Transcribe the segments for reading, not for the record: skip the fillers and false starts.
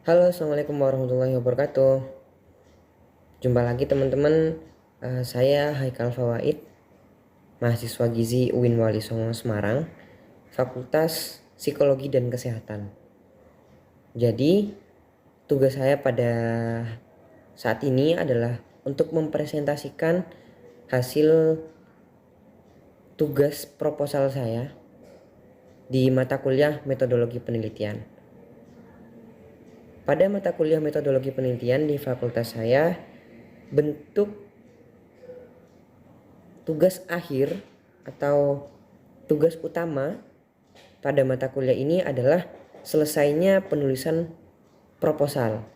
Halo, assalamualaikum warahmatullahi wabarakatuh. Jumpa lagi teman-teman. Saya Haikal Fawaid, mahasiswa Gizi UIN Wali Songo Semarang, Fakultas Psikologi dan Kesehatan. Jadi, tugas saya pada saat ini adalah untuk mempresentasikan hasil tugas proposal saya di mata kuliah metodologi penelitian. Pada mata kuliah metodologi penelitian di fakultas saya, bentuk tugas akhir atau tugas utama pada mata kuliah ini adalah selesainya penulisan proposal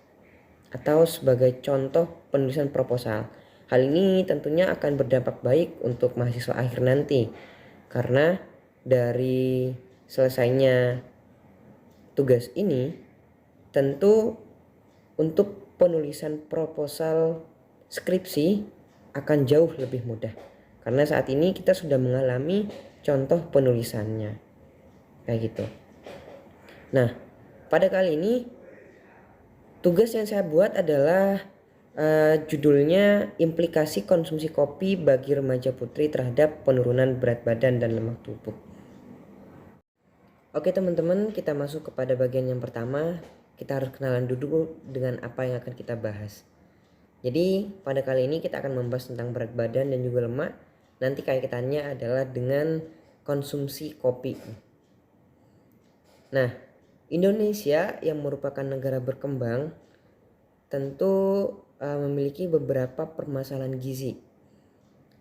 atau sebagai contoh penulisan proposal. Hal ini tentunya akan berdampak baik untuk mahasiswa akhir nanti karena dari selesainya tugas ini tentu untuk penulisan proposal skripsi akan jauh lebih mudah. Karena saat ini kita sudah mengalami contoh penulisannya. Kayak gitu. Nah, pada kali ini tugas yang saya buat adalah judulnya implikasi konsumsi kopi bagi remaja putri terhadap penurunan berat badan dan lemak tubuh. Oke teman-teman, kita masuk kepada bagian yang pertama. Kita harus kenalan dulu dengan apa yang akan kita bahas. Jadi pada kali ini kita akan membahas tentang berat badan dan juga lemak. Nanti kaitannya adalah dengan konsumsi kopi. Nah, Indonesia yang merupakan negara berkembang tentu memiliki beberapa permasalahan gizi.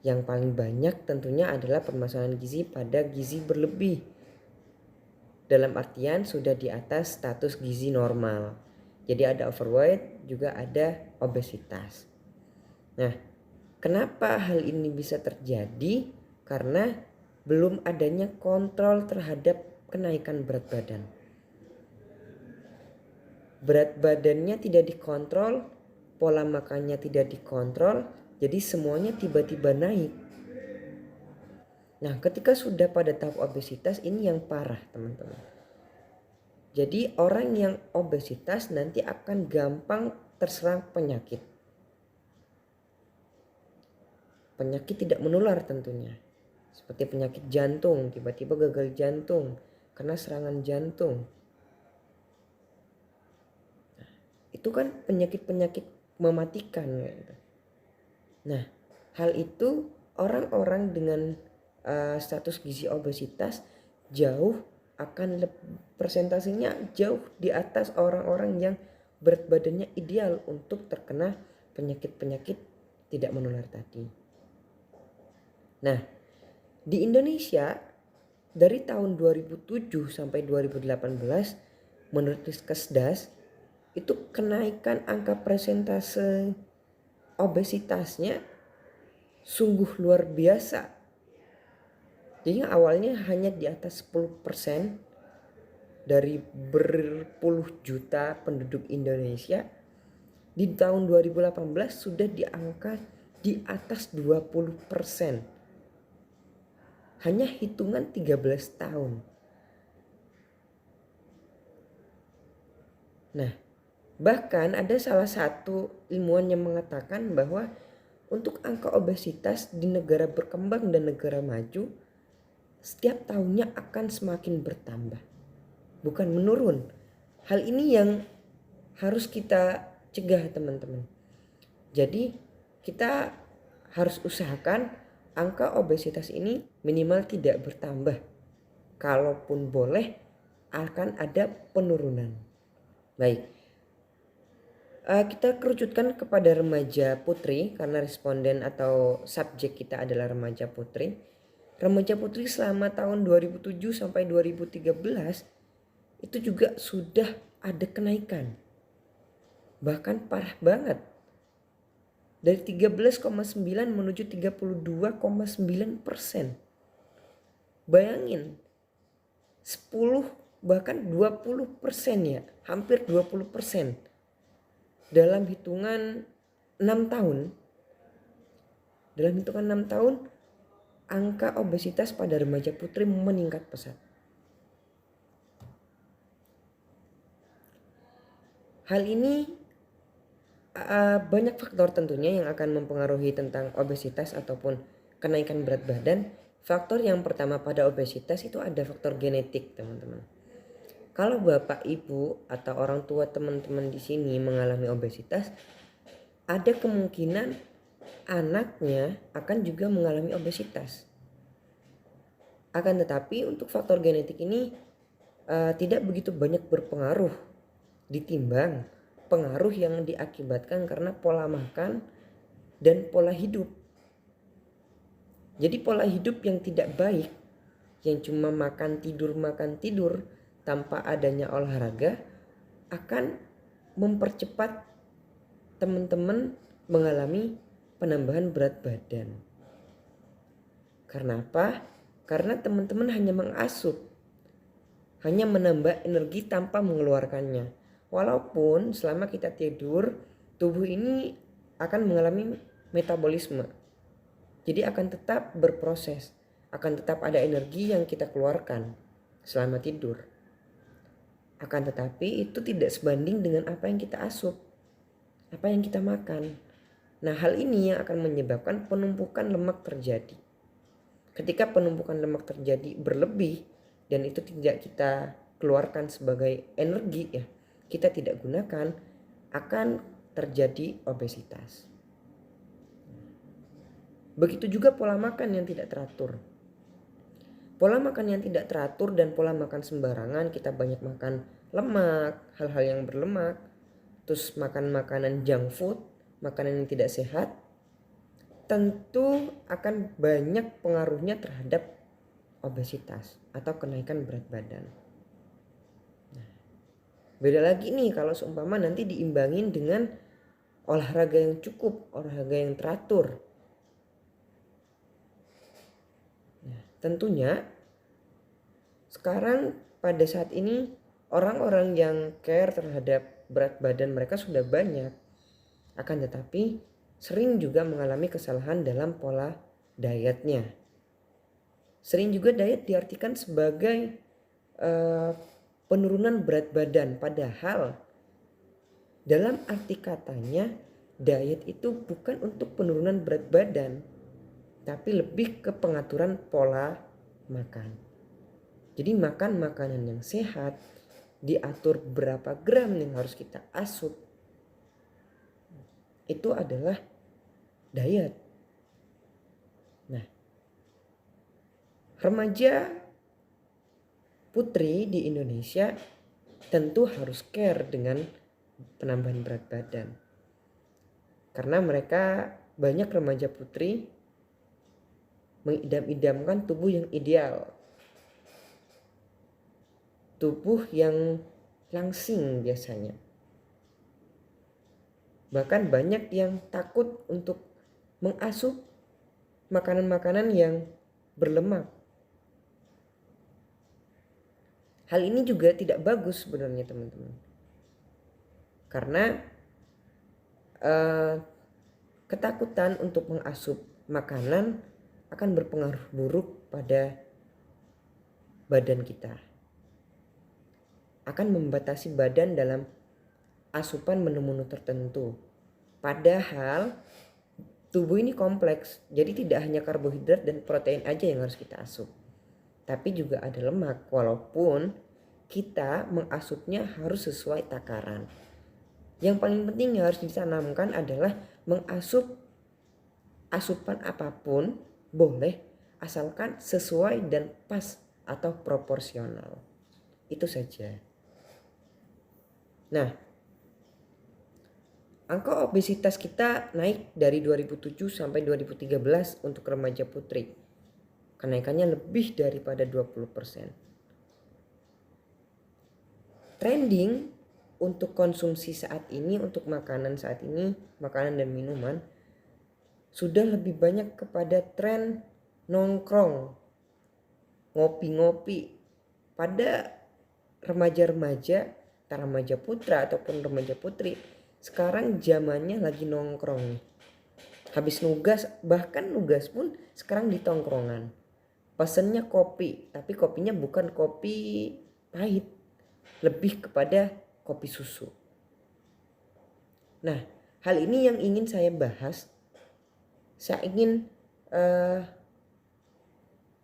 Yang paling banyak tentunya adalah permasalahan gizi pada gizi berlebih. Dalam artian sudah di atas status gizi normal. Jadi ada overweight, juga ada obesitas. Nah, kenapa hal ini bisa terjadi? Karena belum adanya kontrol terhadap kenaikan berat badan. Berat badannya tidak dikontrol, pola makannya tidak dikontrol, jadi semuanya tiba-tiba naik. Nah, ketika sudah pada tahap obesitas ini yang parah, teman-teman. Jadi orang yang obesitas nanti akan gampang terserang penyakit. Penyakit tidak menular tentunya. Seperti penyakit jantung, tiba-tiba gagal jantung karena serangan jantung. Itu kan penyakit-penyakit mematikan gitu. Nah, hal itu orang-orang dengan status gizi obesitas jauh akan presentasinya jauh di atas orang-orang yang berat badannya ideal untuk terkena penyakit-penyakit tidak menular tadi. Nah, di Indonesia dari tahun 2007 sampai 2018 menurut Riskesdas itu kenaikan angka presentase obesitasnya sungguh luar biasa. Jadi awalnya hanya di atas 10% dari berpuluh juta penduduk Indonesia, di tahun 2018 sudah di angka di atas 20%. Hanya hitungan 13 tahun. Nah, bahkan ada salah satu ilmuwan yang mengatakan bahwa untuk angka obesitas di negara berkembang dan negara maju setiap tahunnya akan semakin bertambah, bukan menurun. Hal ini yang harus kita cegah, teman-teman. Jadi kita harus usahakan angka obesitas ini minimal tidak bertambah. Kalaupun boleh akan ada penurunan. Baik, kita kerucutkan kepada remaja putri karena responden atau subjek kita adalah remaja putri. Remaja putri selama tahun 2007 sampai 2013 itu juga sudah ada kenaikan. Bahkan parah banget. Dari 13,9 menuju 32,9%. Bayangin 10 bahkan 20% ya, hampir 20% dalam hitungan 6 tahun. Dalam hitungan 6 tahun angka obesitas pada remaja putri meningkat pesat. Hal ini banyak faktor tentunya yang akan mempengaruhi tentang obesitas ataupun kenaikan berat badan. Faktor yang pertama pada obesitas itu ada faktor genetik, teman-teman. Kalau bapak, ibu, atau orang tua teman-teman di sini mengalami obesitas, ada kemungkinan anaknya akan juga mengalami obesitas. Akan tetapi untuk faktor genetik ini tidak begitu banyak berpengaruh ditimbang pengaruh yang diakibatkan karena pola makan dan pola hidup. Jadi pola hidup yang tidak baik, yang cuma makan tidur tanpa adanya olahraga, akan mempercepat teman-teman mengalami penambahan berat badan. Karena apa? Karena teman-teman hanya mengasup, hanya menambah energi tanpa mengeluarkannya. Walaupun selama kita tidur, tubuh ini akan mengalami metabolisme. Jadi akan tetap berproses, akan tetap ada energi yang kita keluarkan selama tidur. Akan tetapi itu tidak sebanding dengan apa yang kita asup, apa yang kita makan. Nah, hal ini yang akan menyebabkan penumpukan lemak terjadi. Ketika penumpukan lemak terjadi berlebih dan itu tidak kita keluarkan sebagai energi, ya kita tidak gunakan, akan terjadi obesitas. Begitu juga pola makan yang tidak teratur. Pola makan yang tidak teratur dan pola makan sembarangan, kita banyak makan lemak, hal-hal yang berlemak, terus makan makanan junk food, makanan yang tidak sehat, tentu akan banyak pengaruhnya terhadap obesitas atau kenaikan berat badan. Nah, beda lagi nih kalau seumpama nanti diimbangin dengan olahraga yang cukup, olahraga yang teratur. Nah, tentunya sekarang pada saat ini orang-orang yang care terhadap berat badan mereka sudah banyak. Akan tetapi sering juga mengalami kesalahan dalam pola dietnya. Sering juga diet diartikan sebagai penurunan berat badan. Padahal dalam arti katanya diet itu bukan untuk penurunan berat badan, tapi lebih ke pengaturan pola makan. Jadi makan makanan yang sehat, diatur berapa gram yang harus kita asup. Itu adalah diet. Nah, remaja putri di Indonesia tentu harus care dengan penambahan berat badan. Karena mereka banyak remaja putri mengidam-idamkan tubuh yang ideal. Tubuh yang langsing biasanya. Bahkan banyak yang takut untuk mengasup makanan-makanan yang berlemak. Hal ini juga tidak bagus sebenarnya, teman-teman. Karena ketakutan untuk mengasup makanan akan berpengaruh buruk pada badan kita. Akan membatasi badan dalam asupan menu-menu tertentu. Padahal tubuh ini kompleks, jadi tidak hanya karbohidrat dan protein aja yang harus kita asup, tapi juga ada lemak, walaupun kita mengasupnya harus sesuai takaran. Yang paling penting yang harus ditanamkan adalah mengasup asupan apapun boleh, asalkan sesuai dan pas atau proporsional. Itu saja. Nah, angka obesitas kita naik dari 2007 sampai 2013 untuk remaja putri. Kenaikannya lebih daripada 20%. Trending untuk konsumsi saat ini, untuk makanan saat ini, makanan dan minuman, sudah lebih banyak kepada tren nongkrong, ngopi-ngopi. Pada remaja-remaja, antara remaja putra ataupun remaja putri, sekarang zamannya lagi nongkrong nih. Habis nugas, bahkan nugas pun sekarang di tongkrongan. Pesennya kopi, tapi kopinya bukan kopi pahit, lebih kepada kopi susu. Nah, hal ini yang ingin saya bahas. Saya ingin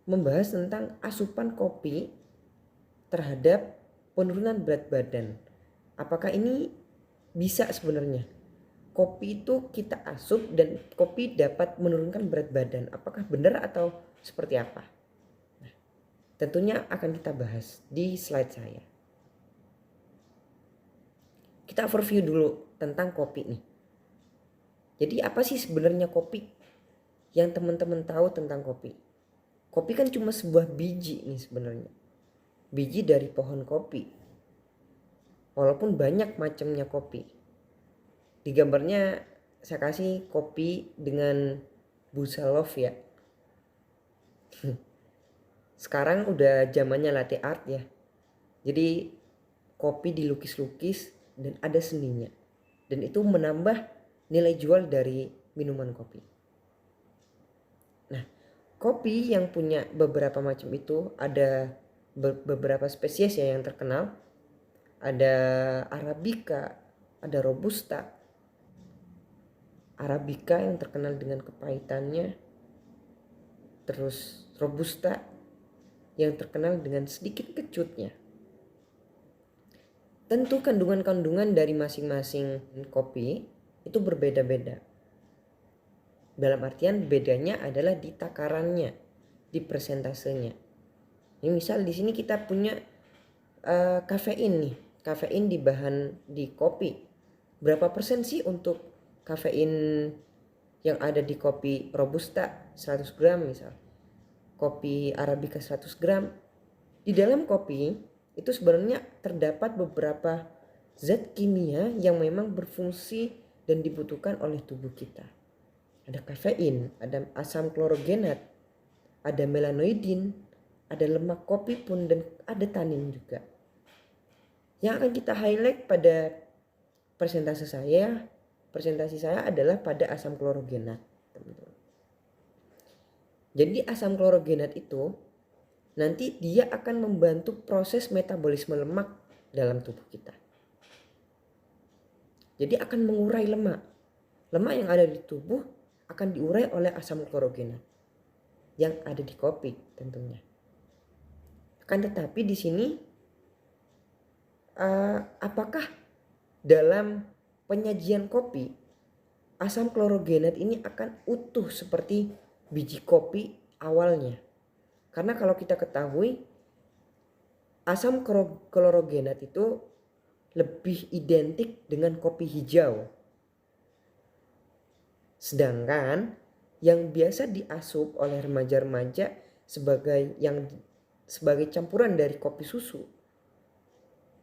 membahas tentang asupan kopi terhadap penurunan berat badan. Apakah ini bisa sebenarnya? Kopi itu kita asup dan kopi dapat menurunkan berat badan. Apakah benar atau seperti apa? Nah, tentunya akan kita bahas di slide saya. Kita overview dulu tentang kopi nih. Jadi apa sih sebenarnya kopi? Yang teman-teman tahu tentang kopi. Kopi kan cuma sebuah biji nih sebenarnya. Biji dari pohon kopi. Walaupun banyak macamnya kopi. Di gambarnya saya kasih kopi dengan busa love ya. Sekarang udah zamannya latte art ya. Jadi kopi dilukis-lukis dan ada seninya. Dan itu menambah nilai jual dari minuman kopi. Nah, kopi yang punya beberapa macam itu ada beberapa spesies ya yang terkenal. Ada Arabica, ada Robusta. Arabica yang terkenal dengan kepahitannya. Terus Robusta yang terkenal dengan sedikit kecutnya. Tentu kandungan-kandungan dari masing-masing kopi itu berbeda-beda. Dalam artian bedanya adalah di takarannya, di persentasenya. Ini misal di sini kita punya kafein nih, kafein di kopi. Berapa persen sih untuk kafein yang ada di kopi Robusta 100 gram misal, kopi Arabica 100 gram. Di dalam kopi itu sebenarnya terdapat beberapa zat kimia yang memang berfungsi dan dibutuhkan oleh tubuh kita. Ada kafein, ada asam klorogenat, ada melanoidin, ada lemak kopi pun, dan ada tanin juga. Yang akan kita highlight pada presentasi saya adalah pada asam klorogenat, teman-teman. Jadi asam klorogenat itu nanti dia akan membantu proses metabolisme lemak dalam tubuh kita. Jadi akan mengurai lemak. Lemak yang ada di tubuh akan diurai oleh asam klorogenat yang ada di kopi tentunya. Akan tetapi di sini apakah dalam penyajian kopi asam klorogenat ini akan utuh seperti biji kopi awalnya? Karena kalau kita ketahui asam klorogenat itu lebih identik dengan kopi hijau. Sedangkan yang biasa diasup oleh remaja-remaja sebagai campuran dari kopi susu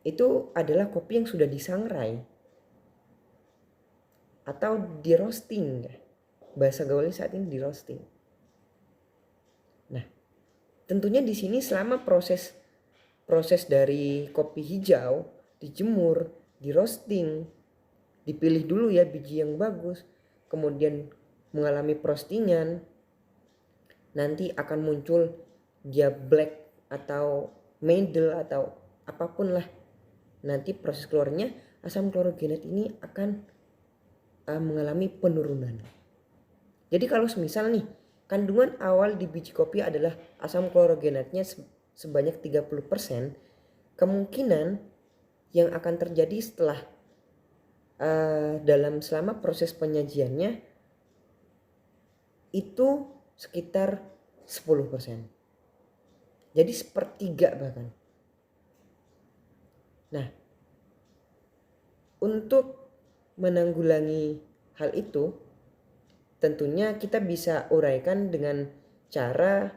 itu adalah kopi yang sudah disangrai atau di roasting ya. Bahasa gaulnya saat ini di roasting. Nah, tentunya di sini selama proses dari kopi hijau dijemur, di roasting, dipilih dulu ya biji yang bagus, kemudian mengalami roastingan, nanti akan muncul dia black atau medel atau apapun lah. Nanti proses keluarnya asam klorogenat ini akan mengalami penurunan. Jadi kalau semisal nih kandungan awal di biji kopi adalah asam klorogenatnya sebanyak 30%, kemungkinan yang akan terjadi setelah selama proses penyajiannya itu sekitar 10%. Jadi sepertiga bahkan. Nah, untuk menanggulangi hal itu tentunya kita bisa uraikan dengan cara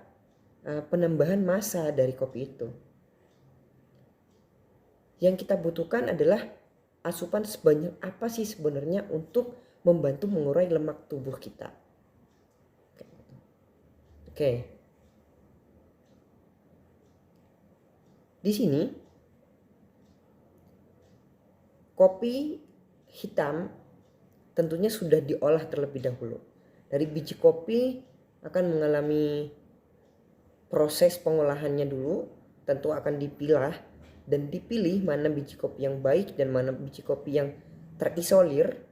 penambahan massa dari kopi itu. Yang kita butuhkan adalah asupan sebanyak apa sih sebenarnya untuk membantu mengurai lemak tubuh kita. Oke. Di sini kopi hitam tentunya sudah diolah terlebih dahulu. Dari biji kopi akan mengalami proses pengolahannya dulu, tentu akan dipilah dan dipilih mana biji kopi yang baik dan mana biji kopi yang terisolir.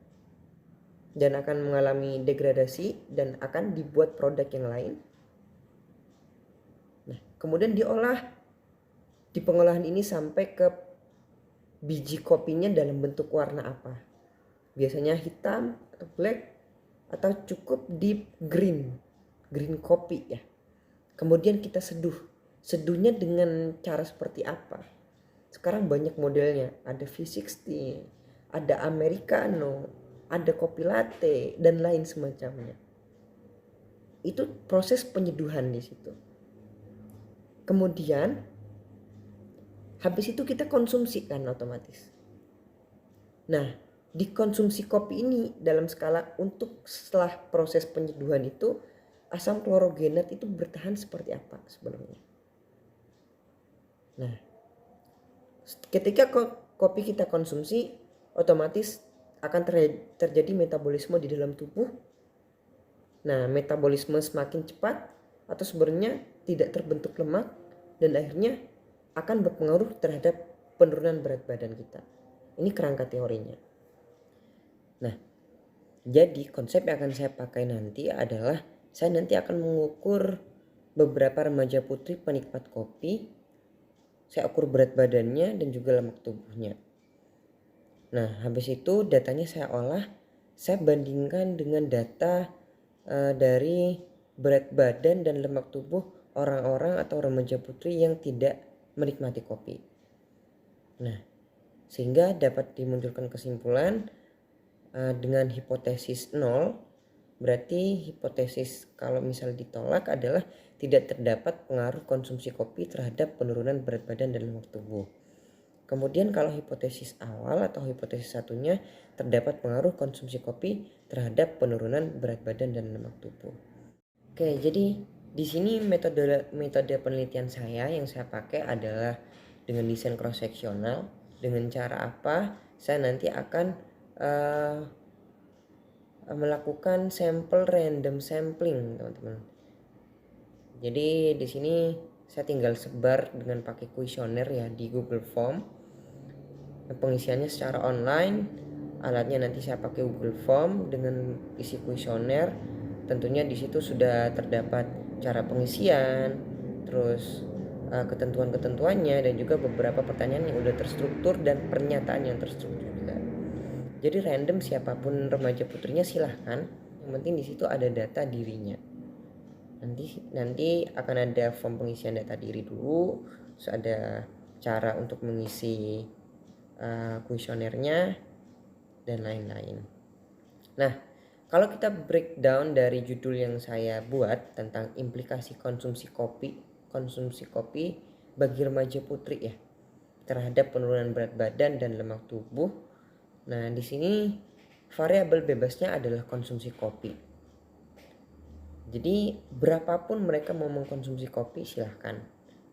dan akan mengalami degradasi dan akan dibuat produk yang lain. Nah, kemudian di pengolahan ini sampai ke biji kopinya dalam bentuk warna apa. Biasanya hitam atau black atau cukup deep green kopi ya. Kemudian kita seduh. Seduhnya dengan cara seperti apa? Sekarang banyak modelnya, ada V60, ada Americano, ada kopi latte dan lain semacamnya. Itu proses penyeduhan di situ. Kemudian habis itu kita konsumsi kan otomatis. Nah, dikonsumsi kopi ini dalam skala untuk setelah proses penyeduhan itu asam klorogenat itu bertahan seperti apa sebenarnya. Nah, ketika kopi kita konsumsi otomatis akan terjadi metabolisme di dalam tubuh. Nah, metabolisme semakin cepat atau sebenarnya tidak terbentuk lemak dan akhirnya akan berpengaruh terhadap penurunan berat badan kita. Ini kerangka teorinya. Nah, jadi konsep yang akan saya pakai nanti adalah saya nanti akan mengukur beberapa remaja putri penikmat kopi. Saya ukur berat badannya dan juga lemak tubuhnya. Nah, habis itu datanya saya olah, saya bandingkan dengan data dari berat badan dan lemak tubuh orang-orang atau remaja putri yang tidak menikmati kopi. Nah, sehingga dapat dimunculkan kesimpulan dengan hipotesis 0, berarti hipotesis kalau misal ditolak adalah tidak terdapat pengaruh konsumsi kopi terhadap penurunan berat badan dan lemak tubuh. Kemudian kalau hipotesis awal atau hipotesis satunya terdapat pengaruh konsumsi kopi terhadap penurunan berat badan dan lemak tubuh. Oke, jadi di sini metode penelitian saya yang saya pakai adalah dengan desain cross seksional. Dengan cara apa? Saya nanti akan melakukan sampel random sampling, teman-teman. Jadi di sini saya tinggal sebar dengan pakai kuesioner ya di Google Form. Pengisiannya secara online, alatnya nanti saya pakai Google Form dengan isi kuesioner. Tentunya di situ sudah terdapat cara pengisian, terus ketentuan-ketentuannya dan juga beberapa pertanyaan yang udah terstruktur dan pernyataan yang terstruktur juga. Jadi random siapapun remaja putrinya silahkan, yang penting di situ ada data dirinya. Nanti akan ada form pengisian data diri dulu, terus ada cara untuk mengisi kuesionernya dan lain-lain. Nah, kalau kita breakdown dari judul yang saya buat tentang implikasi konsumsi kopi bagi remaja putri ya terhadap penurunan berat badan dan lemak tubuh. Nah, di sini variabel bebasnya adalah konsumsi kopi. Jadi berapapun mereka mau mengkonsumsi kopi silahkan,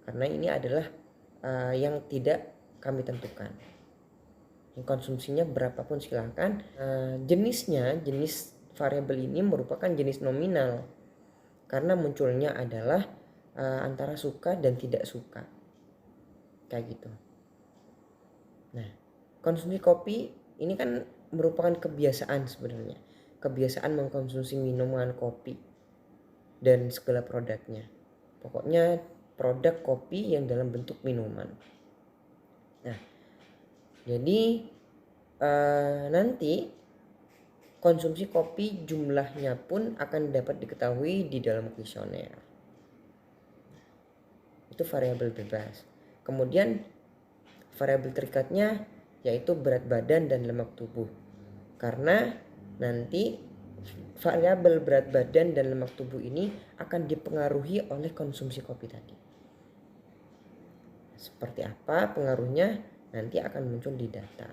karena ini adalah yang tidak kami tentukan. Konsumsinya berapapun silahkan. Jenis variabel ini merupakan jenis nominal karena munculnya adalah antara suka dan tidak suka, kayak gitu. Nah, konsumsi kopi ini kan merupakan kebiasaan sebenarnya, kebiasaan mengkonsumsi minuman kopi dan segala produknya. Pokoknya produk kopi yang dalam bentuk minuman. Nah, jadi nanti konsumsi kopi jumlahnya pun akan dapat diketahui di dalam kuesioner. Itu variabel bebas. Kemudian variabel terikatnya yaitu berat badan dan lemak tubuh. Karena nanti variabel berat badan dan lemak tubuh ini akan dipengaruhi oleh konsumsi kopi tadi. Seperti apa pengaruhnya? Nanti akan muncul di data.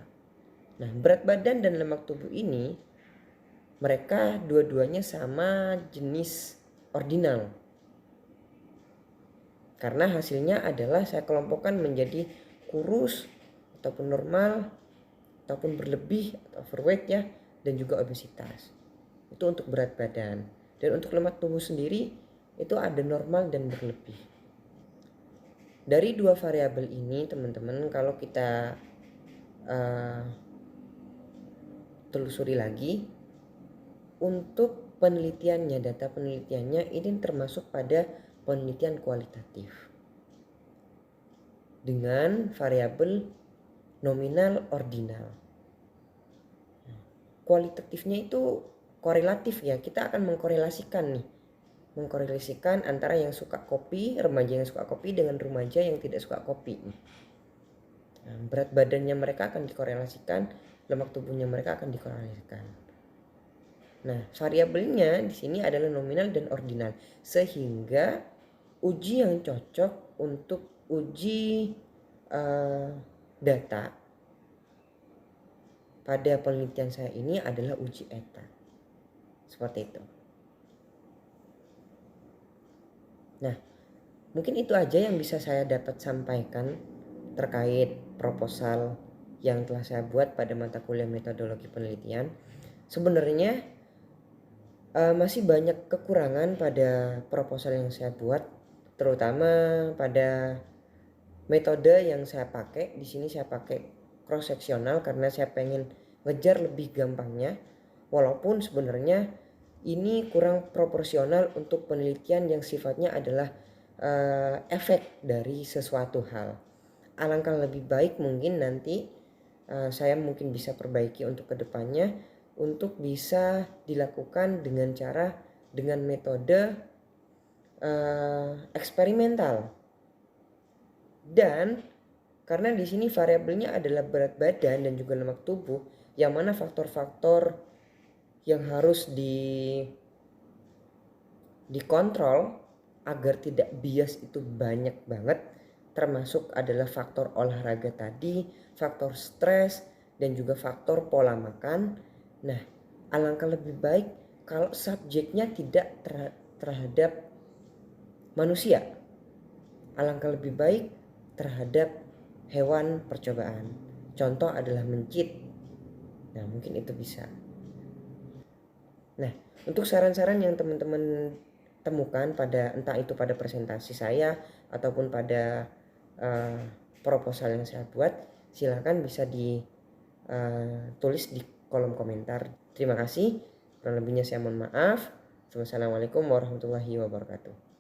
Nah, berat badan dan lemak tubuh ini mereka dua-duanya sama jenis ordinal. Karena hasilnya adalah saya kelompokkan menjadi kurus ataupun normal ataupun berlebih atau overweight ya, dan juga obesitas. Itu untuk berat badan. Dan untuk lemak tubuh sendiri itu ada normal dan berlebih. Dari dua variabel ini teman-teman, kalau kita telusuri lagi, untuk penelitiannya, data penelitiannya ini termasuk pada penelitian kualitatif dengan variabel nominal ordinal. Kualitatifnya itu korelatif ya, kita akan mengkorelasikan antara yang suka kopi, remaja yang suka kopi dengan remaja yang tidak suka kopi. Nah, berat badannya mereka akan dikorelasikan, lemak tubuhnya mereka akan dikorelasikan. Nah, variabelnya di sini adalah nominal dan ordinal, sehingga uji yang cocok untuk uji data pada penelitian saya ini adalah uji eta. Seperti itu. Nah, mungkin itu aja yang bisa saya dapat sampaikan terkait proposal yang telah saya buat pada mata kuliah metodologi penelitian. Sebenarnya masih banyak kekurangan pada proposal yang saya buat, terutama pada metode yang saya pakai. Di sini saya pakai cross seksional karena saya pengen ngejar lebih gampangnya, walaupun sebenarnya ini kurang proporsional untuk penelitian yang sifatnya adalah efek dari sesuatu hal. Alangkah lebih baik mungkin nanti saya mungkin bisa perbaiki untuk kedepannya, untuk bisa dilakukan dengan metode eksperimental. Dan karena di sini variabelnya adalah berat badan dan juga lemak tubuh, yang mana faktor-faktor yang harus dikontrol agar tidak bias itu banyak banget, termasuk adalah faktor olahraga tadi, faktor stres, dan juga faktor pola makan. Nah, alangkah lebih baik kalau subjeknya tidak terhadap manusia. Alangkah lebih baik terhadap hewan percobaan. Contoh adalah mencit. Nah, mungkin itu bisa. Nah, untuk saran-saran yang teman-teman temukan entah itu pada presentasi saya ataupun pada proposal yang saya buat, silakan bisa ditulis di kolom komentar. Terima kasih. Kurang lebihnya saya mohon maaf. Wassalamualaikum warahmatullahi wabarakatuh.